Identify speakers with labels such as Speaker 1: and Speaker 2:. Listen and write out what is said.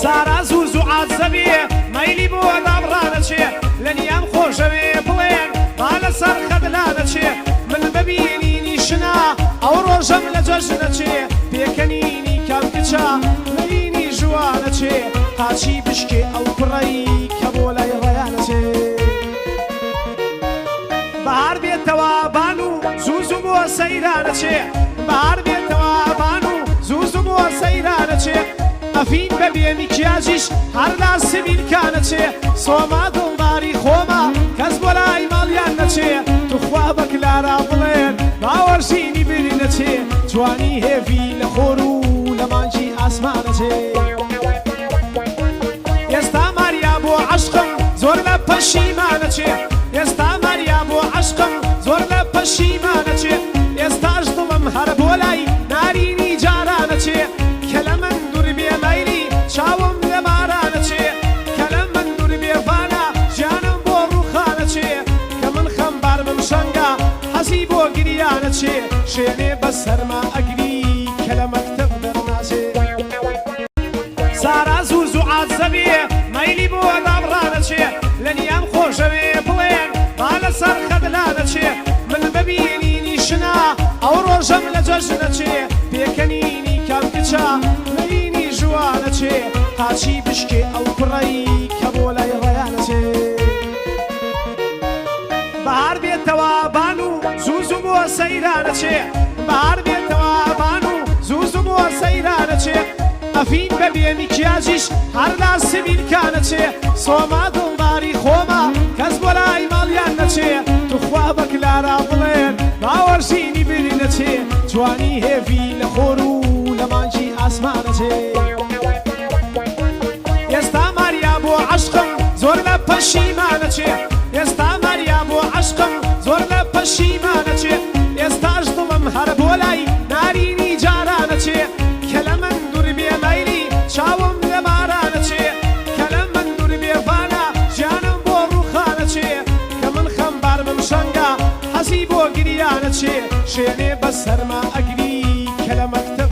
Speaker 1: سارا زوز و عازەبێ مەیلی بۆ دابڕانەچێ لە نیام خۆشەوێ بڵێن با لەسەر خەدلانەچێ من ببینینی شنا ئەو ڕۆژەم لە جەژنەچێ پێکەنینی کام کچە لەینی ژوانەچێ قاچی بشکێ ئەو کوڕەی کە بۆ لای ڕێیانەچێ بەهار بێتەوە بان و زوز و بۆ سەیرانەچێ بەهار بێتەوە بان و زوز و بۆ سەیرانەچێ ئەفین بەبێ میکیاژیش هەر لا سبیلکانەچێ سۆما دڵداری خۆمە کەس بۆ لای ماڵیان نەچێ توخوا بە کلارا بڵێن باوەڕژینی بری نەچێ جوانی هێوی لە خۆر و لە مانجی ئاسمانەچێ ئێستا ماریا بۆ عەشقم زۆر لە پەشیمانەچێ ئێستا ماریا بۆ عەشقم زۆر لە پەشیمانەچێ ئێستاش دڵم هەر بۆ لای نارینی جارانەچێ کە لە من دوور بێ مەیلی چاوم لە مارانەچێ کە لە من دوور بێوانە ژیانم بۆ ڕووخانەچێ کە من خەمبارمم شەنگە حەزی بۆ گریانەچێ شوێنێ بە سەرما ئەگری کە لە مەکتەب دەرناچێ سارا زوز و عازەبێ مەیلی بۆ دابڕانەچێ لە نیام خۆشەوێ بڵێن با لەسەر خەدلانەچێ من ببینینی شنا ئەو ڕۆژەم لە جەژنەچێ پێکەنینی کام کچە لەینی ژوانەچێ قاچی بشکێ ئەو کوڕەی کە بۆ لای ڕێیانەچێ بەهار بێتەوە بان و زوز و بۆ سەیرانەچێ بەهار بێتەوە بان و زوز و بۆ سەیرانەچێ ئەفین بەبێ میکیاژیش هەر لا سبیلکانەچێ سۆما دڵداری خۆمە کەس بۆ لای ماڵیان نەچێ توخوا بە کلارا بڵێن باوەڕژینی بری نەچێ جوانی هێوی لە خۆر و لە مانجی ئاسمانەچێ ئێستا ماریا بۆ عەشقم زۆر لە پەشیمانەچێ ئێستا ماریا بۆ عەشقم زۆر لە پەشیمانەچێ ئێستاش دڵم هەر بۆ لای نارینی جارانەچێ کە لە من دوور بێ مەیلی چاوم لە مارانەچێ کە لە من دوور بێوانە ژیانم بۆ ڕووخانەچێ کە من خەمبارمم شەنگە حەزی بۆ گریانەچێ شوێنێ بە سەرما ئەگری کە لە مەکتەب